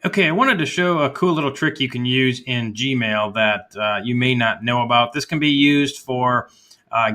Okay, I wanted to show a cool little trick you can use in Gmail that you may not know about. This can be used for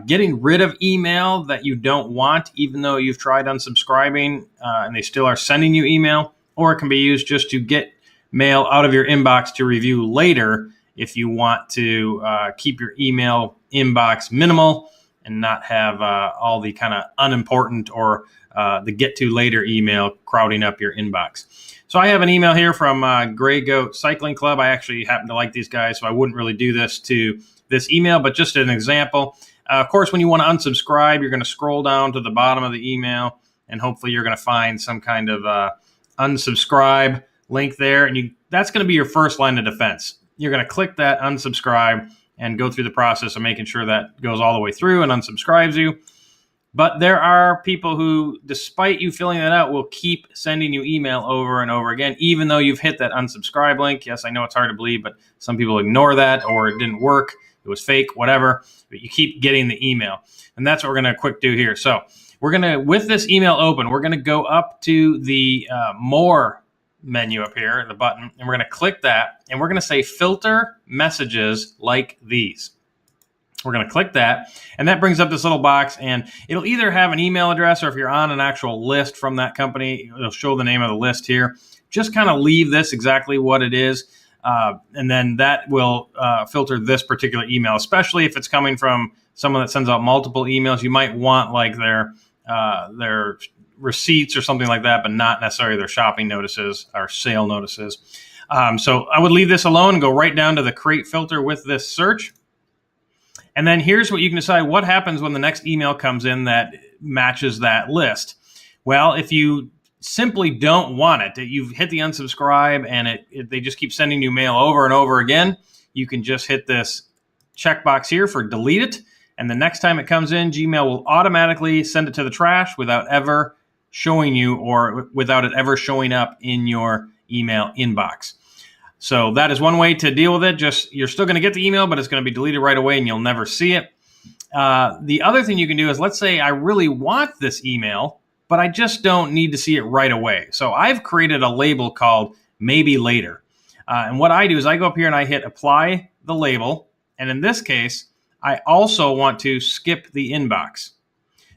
getting rid of email that you don't want, even though you've tried unsubscribing and they still are sending you email. Or it can be used just to get mail out of your inbox to review later if you want to keep your email inbox minimal and not have all the kind of unimportant or the get to later email crowding up your inbox. So I have an email here from Gray Goat Cycling Club. I actually happen to like these guys, so I wouldn't really do this to this email, but just an example. Of course, when you want to unsubscribe, you're going to scroll down to the bottom of the email, and hopefully you're going to find some kind of unsubscribe link there, and that's going to be your first line of defense. You're going to click that unsubscribe and go through the process of making sure that goes all the way through and unsubscribes you. But there are people who, despite you filling that out, will keep sending you email over and over again, even though you've hit that unsubscribe link. Yes, I know it's hard to believe, but some people ignore that, or it didn't work, it was fake, whatever. But you keep getting the email. And that's what we're going to quick do here. So we're going to, with this email open, we're going to go up to the More menu up here, the button, and we're going to click that, and we're going to say Filter Messages Like These. We're going to click that, and that brings up this little box, and it'll either have an email address, or if you're on an actual list from that company, it'll show the name of the list here. Just kind of leave this exactly what it is, and then that will filter this particular email, especially if it's coming from someone that sends out multiple emails. You might want like their receipts or something like that, but not necessarily their shopping notices or sale notices. So I would leave this alone and go right down to the Create Filter with this search. And then here's what you can decide what happens when the next email comes in that matches that list. Well, if you simply don't want it, that you've hit the unsubscribe and they just keep sending you mail over and over again, you can just hit this checkbox here for delete it. And the next time it comes in, Gmail will automatically send it to the trash without ever showing you or without it ever showing up in your email inbox. So that is one way to deal with it. Just you're still going to get the email, but it's going to be deleted right away and you'll never see it. The other thing you can do is, let's say I really want this email, but I just don't need to see it right away. So I've created a label called Maybe Later. And what I do is I go up here and I hit Apply the Label. And in this case, I also want to skip the inbox.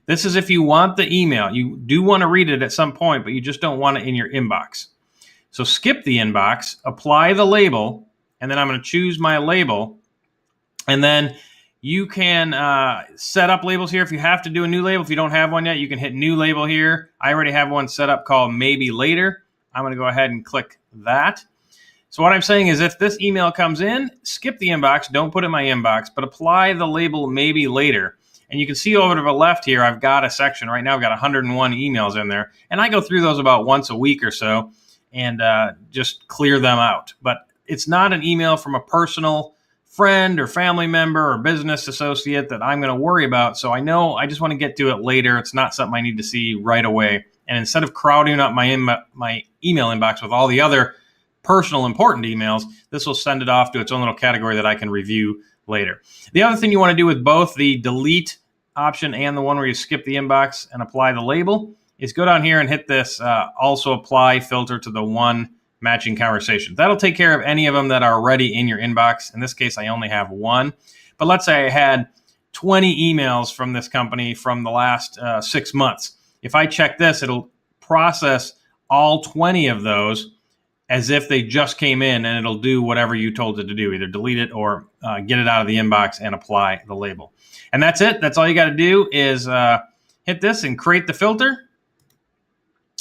This is if you want the email. You do want to read it at some point, but you just don't want it in your inbox. So skip the inbox, apply the label, and then I'm going to choose my label. And then you can set up labels here. If you have to do a new label, if you don't have one yet, you can hit New Label here. I already have one set up called Maybe Later. I'm going to go ahead and click that. So what I'm saying is, if this email comes in, skip the inbox, don't put it in my inbox, but apply the label Maybe Later. And you can see over to the left here, I've got a section. Right now I've got 101 emails in there. And I go through those about once a week or so and just clear them out. But it's not an email from a personal friend or family member or business associate that I'm going to worry about. So I know I just want to get to it later. It's not something I need to see right away. And instead of crowding up my email inbox with all the other personal important emails, this will send it off to its own little category that I can review later. The other thing you want to do with both the delete option and the one where you skip the inbox and apply the label is go down here and hit this also apply filter to the one matching conversation. That'll take care of any of them that are already in your inbox. In this case, I only have one. But let's say I had 20 emails from this company from the last 6 months. If I check this, it'll process all 20 of those as if they just came in, and it'll do whatever you told it to do, either delete it or get it out of the inbox and apply the label. And that's it. That's all you got to do is hit this and create the filter.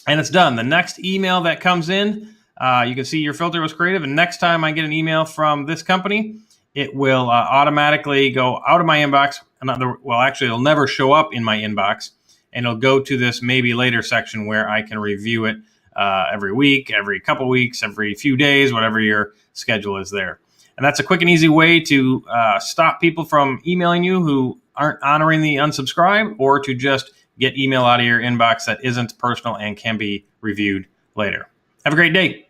And it's done. The next email that comes in, you can see your filter was created. And next time I get an email from this company, it will automatically go out of my inbox. Well, actually, it'll never show up in my inbox. And it'll go to this Maybe Later section where I can review it every week, every couple weeks, every few days, whatever your schedule is there. And that's a quick and easy way to stop people from emailing you who aren't honoring the unsubscribe, or to just get email out of your inbox that isn't personal and can be reviewed later. Have a great day.